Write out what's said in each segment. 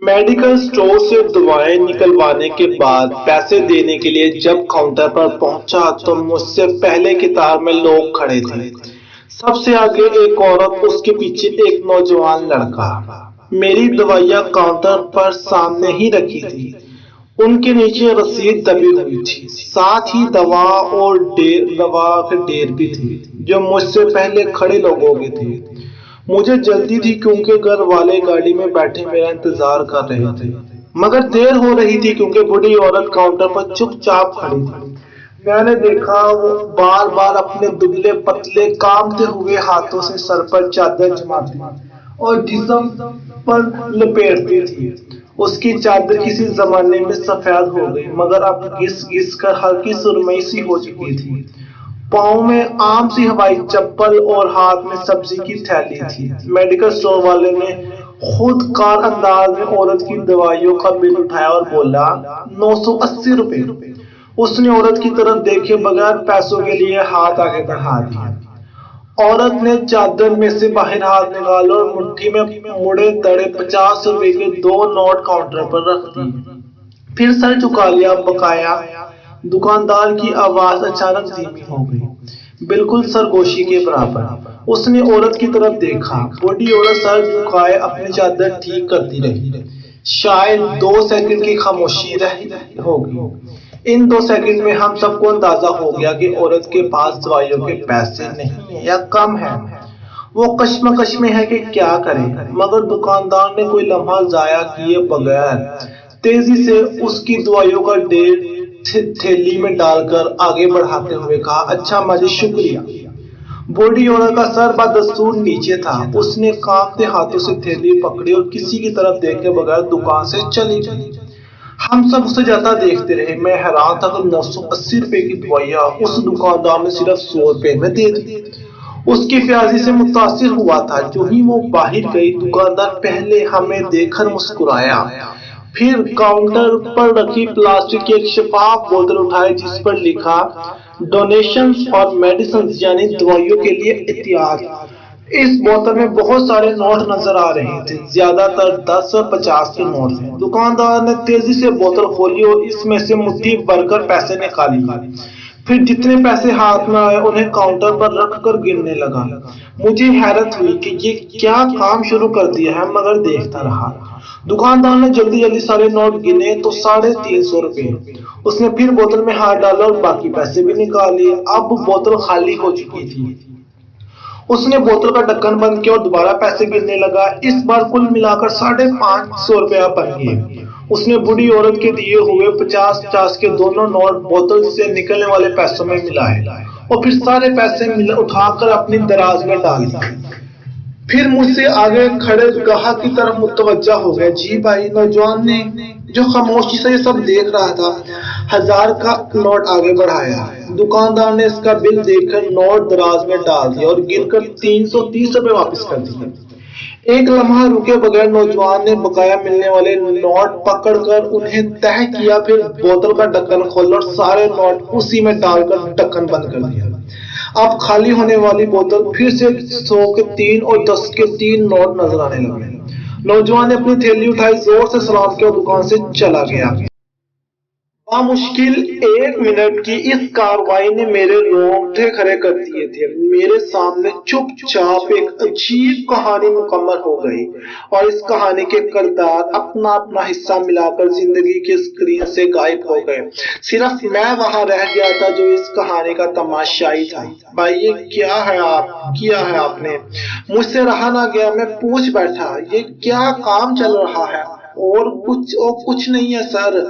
Medical store سے دوائیں نکلوانے کے بعد پیسے دینے کے لیے جب کاؤنٹر پر پہنچا تو مجھ سے پہلے قطار میں لوگ کھڑے تھے۔ سب سے آگے ایک عورت، اس کے پیچھے ایک نوجوان لڑکا۔ میری دوائیاں کاؤنٹر پر سامنے ہی رکھی تھی، ان کے نیچے رسید دبی ہوئی تھی، ساتھ ہی دوا کے ڈیر بھی تھے جو مجھ سے پہلے کھڑے لوگوں کے تھے۔ مجھے جلدی تھی کیونکہ گھر والے گاڑی میں بیٹھے میرا انتظار کر رہے تھے، مگر دیر ہو رہی تھی کیونکہ بوڑھی عورت کاؤنٹر پر چپ چاپ کھڑی تھی۔ میں نے دیکھا وہ بار بار اپنے دبلے پتلے کامتے ہوئے ہاتھوں سے سر پر چادر جماتی اور جسم پر لپیٹتی تھی۔ اس کی چادر کسی زمانے میں سفید ہو گئی مگر اب گھس گھس کر ہلکی سرمئی سی ہو چکی تھی۔ پاؤں میں عام سی ہوائی چپل اور ہاتھ میں سبزی کی تھیلی تھی۔ میڈیکل اسٹور والے نے خود کار انداز میں عورت کی دوائیوں کا بل اٹھایا اور بولا، 980 روپے۔ اس نے عورت کی طرف دیکھے بغیر پیسوں کے لیے ہاتھ آگے بڑھا دیا۔ عورت نے چادر میں سے باہر ہاتھ نکالا اور مٹھی میں مڑے تڑے 50 روپے کے 2 نوٹ کاؤنٹر پر رکھ دیے، پھر سر جھکا لیا۔ بقایا دکاندار کی آواز اچانک دھیمی ہو گئی، بالکل سرگوشی کے برابر۔ اس نے عورت کی طرف دیکھا، بوڑھی عورت سر جھکائے اپنی چادر ٹھیک کرتی رہی۔ شاید 2 سیکنڈ کی خاموشی رہی ہوگی۔ ان 2 سیکنڈ میں ہم سب کو اندازہ ہو گیا کہ عورت کے پاس دوائیوں کے پیسے نہیں ہیں یا کم ہیں۔ وہ کشمکش میں ہے کہ کیا کرے، مگر دکاندار نے کوئی لمحہ ضائع کیے بغیر تیزی سے اس کی دوائیوں کا ڈیر تھیلی میں ڈال کر آگے بڑھاتے ہوئے کہا، اچھا ماجی، شکریہ۔ بوڑھی عورت کا سر بدستور نیچے تھا۔ اس نے کانپتے ہاتھوں سے تھیلی پکڑی اور کسی کی طرف دیکھے بغیر دکان سے چلی گئی۔ ہم سب اسے جاتا دیکھتے رہے۔ میں حیران تھا کہ 980 روپے کی دوائیاں اس دکاندار نے صرف 100 روپے میں دے دی۔ اس کی فیاضی سے متاثر ہوا تھا۔ جو ہی وہ باہر گئی، دکاندار پہلے ہمیں دیکھ کر مسکرایا، پھر کاؤنٹر پر رکھی پلاسٹک کی ایک شفاف بوتل اٹھائی جس پر لکھا ڈونیشنز اور میڈیسنز، یعنی دوائیوں کے لیے احتیاط۔ اس بوتل میں بہت سارے نوٹ نظر آ رہے تھے، زیادہ تر 10 اور 50 کے نوٹ تھے۔ دکاندار نے تیزی سے بوتل کھولی اور اس میں سے مٹھی بھر کر پیسے نکال لیے، پھر جتنے پیسے ہاتھ میں آئے انہیں کاؤنٹر پر رکھ کر گننے لگا۔ مجھے حیرت ہوئی کہ یہ کیا کام شروع کر دیا ہے، مگر دیکھتا رہا۔ دکاندار نے جلدی جلدی سارے نوٹ گنے تو 350 روپے۔ اس نے پھر بوتل میں ہاتھ ڈالا اور باقی پیسے بھی نکال لیے۔ اب بوتل خالی ہو چکی تھی۔ اس نے بوتل کا ڈھکن بند کیا اور دوبارہ پیسے گننے لگا۔ اس بار کل ملا کر 550 روپے بن گئے۔ اس نے بوڑھی عورت کے دیے ہوئے 50 کے دونوں نوٹ بوتل سے نکلنے والے پیسوں میں ملائے اور پھر سارے پیسے اٹھا کر اپنی دراز میں ڈال دیے۔ پھر مجھ سے آگے کھڑے گاہک کی طرف متوجہ ہو گئے۔ جی بھائی، نوجوان نے جو خاموشی سے یہ سب دیکھ رہا تھا، 1000 کا نوٹ آگے بڑھایا۔ دکاندار نے اس کا بل دیکھ کر نوٹ دراز میں ڈال دیا اور گن کر 330 روپے واپس کر دیے۔ ایک لمحہ رکے بغیر نوجوان نے بقایا ملنے والے نوٹ پکڑ کر انہیں تہہ کیا، پھر بوتل کا ڈھکن کھولا اور سارے نوٹ اسی میں ڈال کر ڈھکن بند کر دیا۔ اب خالی ہونے والی بوتل پھر سے 100 کے 3 اور 10 کے 3 نوٹ نظر آنے لگے۔ نوجوان نے اپنی تھیلی اٹھائی، زور سے سلام کیا اور دکان سے چلا گیا۔ بامشکل 1 منٹ کی اس کارروائی نے میرے رونگٹے کھڑے کر دیے تھے۔ میرے سامنے چپ چاپ ایک عجیب کہانی مکمل ہو گئی اور اس کہانی کے کردار اپنا اپنا حصہ ملا کر زندگی کی اسکرین سے غائب ہو گئے۔ صرف میں وہاں رہ گیا تھا جو اس کہانی کا تماشائی تھا۔ بھائی، یہ کیا ہے آپ نے؟ مجھ سے رہا نہ گیا، میں پوچھ بیٹھا، یہ کیا کام چل رہا ہے؟ اور کچھ نہیں ہے سر،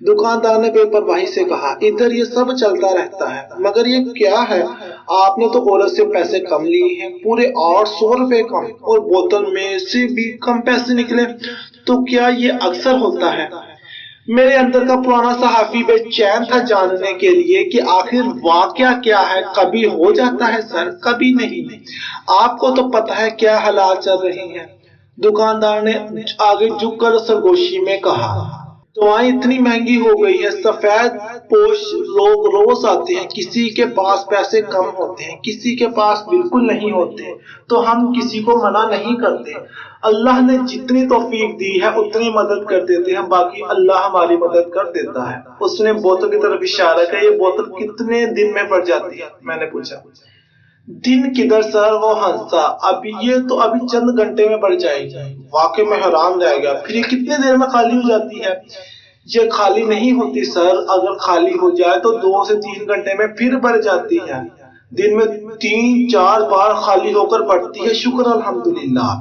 دکاندار نے بے پرواہی سے کہا، ادھر یہ سب چلتا رہتا ہے، مگر یہ کیا ہے؟ آپ نے تو عورت سے پیسے کم لیے ہیں، پورے 800 روپے کم، اور بوتل میں سے بھی کم پیسے نکلے، تو کیا یہ اکثر ہوتا ہے؟ میرے اندر کا پرانا صحافی بے چین تھا جاننے کے لیے کہ آخر واقعہ کیا ہے۔ کبھی ہو جاتا ہے سر، کبھی نہیں، آپ کو تو پتا ہے کیا حالات چل رہے ہیں، دکاندار نے آگے جھک کر سرگوشی میں کہا۔ دعائیں اتنی مہنگی ہو گئی ہے، سفید پوش لوگ روز آتے ہیں، کسی کے پاس پیسے کم ہوتے ہیں، کسی کے پاس بالکل نہیں ہوتے، تو ہم کسی کو منع نہیں کرتے۔ اللہ نے جتنی توفیق دی ہے اتنی مدد کر دیتے ہیں، باقی اللہ ہماری مدد کر دیتا ہے۔ اس نے بوتل کی طرف اشارہ کیا، یہ بوتل کتنے دن میں بڑھ جاتی ہے؟ میں نے پوچھا۔ دن کدھر سر، وہ ہنسا، ابھی چند گھنٹے میں بڑھ جائے گی۔ واقعی میں حیران رہ گیا، پھر یہ کتنے دیر میں خالی ہو جاتی ہے؟ یہ خالی نہیں ہوتی سر، اگر خالی ہو جائے تو 2 سے 3 گھنٹے میں پھر بھر جاتی ہے۔ دن میں 3 4 بار خالی ہو کر بڑھتی ہے، شکر الحمدللہ۔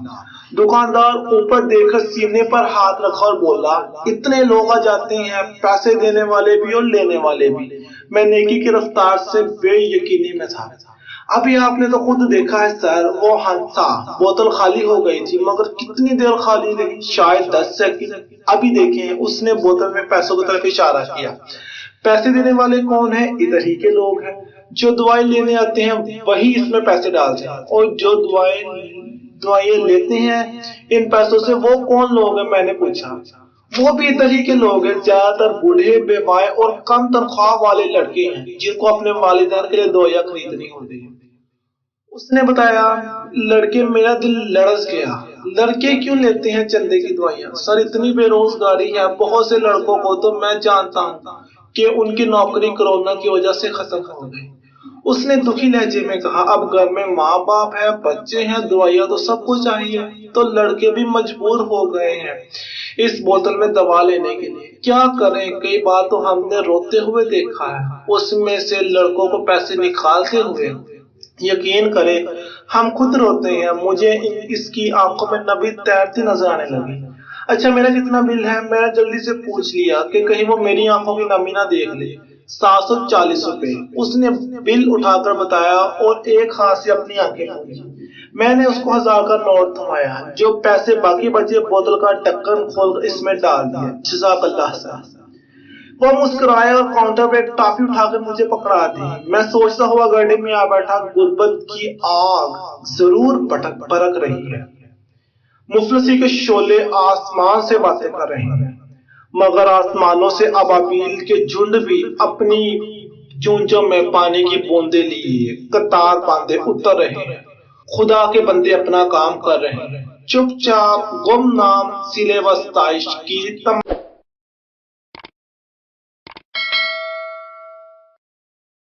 دکاندار اوپر دیکھ کر سینے پر ہاتھ رکھا اور بولا، اتنے لوگ آ جاتے ہیں، پیسے دینے والے بھی اور لینے والے بھی۔ میں نیکی کی رفتار سے بے یقینی میں تھا۔ ابھی آپ نے تو خود دیکھا ہے سر، وہ ہنسا، بوتل خالی ہو گئی تھی، مگر کتنی دیر خالی رہی؟ شاید 10 سیکنڈ۔ ابھی دیکھیں، اس نے بوتل میں پیسوں کی طرف اشارہ کیا۔ پیسے دینے والے کون ہیں؟ ادھر ہی کے لوگ ہیں۔ جو دعائیں لینے آتے ہیں وہی اس میں پیسے ڈالتے ہیں، اور جو دعائیں لیتے ہیں ان پیسوں سے وہ کون لوگ ہیں؟ میں نے پوچھا۔ وہ بھی ادھر ہی کے لوگ ہیں، زیادہ تر بوڑھے، بیوائیں اور کم تنخواہ والے لڑکے ہیں جن کو اپنے والدین کے لیے دوائیاں خریدنی ہوتی ہیں۔ اس نے بتایا، لڑکے، میرا دل لڑز گیا۔ لڑکے کیوں لیتے ہیں چندے کی دوائیاں؟ سر، اتنی بے روزگاری ہے، بہت سے لڑکوں کو تو میں جانتا ہوں کہ ان کی نوکری کورونا کی وجہ سے ختم ہو گئی۔ اس نے دکھی لہجے میں کہا، اب گھر میں ماں باپ ہے، بچے ہیں، دوائیاں تو سب کو چاہیے، تو لڑکے بھی مجبور ہو گئے ہیں اس بوتل میں دوا لینے کے لیے۔ کیا کریں، کئی بار تو ہم نے روتے ہوئے دیکھا ہے، اس میں سے لڑکوں کو پیسے نکالتے ہوئے۔ یقین کریں، ہم خود روتے ہیں۔ مجھے اس کی آنکھوں میں نمی تیرتی نظر آنے لگی۔ اچھا، میرا کتنا بل ہے؟ میں نے جلدی سے پوچھ لیا کہ کہیں وہ میری آنکھوں کی نمی نہ دیکھ لے۔ 740 روپے، اس نے بل اٹھا کر بتایا اور ایک ہاتھ سے اپنی آنکھیں پوچھی۔ میں نے اس کو 1000 کا نوٹ تھمایا، جو پیسے باقی بچے بوتل کا ڈھکن کھول کر اس میں ڈال دیا۔ جزاک اللہ سر۔ وہ مسکرایا اور کاؤنٹر پہ ایک ٹافی اٹھا کر مجھے پکڑا دی۔ میں سوچتا ہوا گاڑی میں آ بیٹھا، غربت کی آگ ضرور برک رہی ہے، مفلسی کے شعلے آسمان سے باتیں کر رہے ہیں، مگر آسمانوں سے ابابیل کے جھنڈ بھی اپنی چونچوں میں پانی کی بوندیں لیے قطار باندھے اتر رہے ہیں۔ خدا کے بندے اپنا کام کر رہے ہیں، چپ چاپ، گمنام، سلے و ستائش کی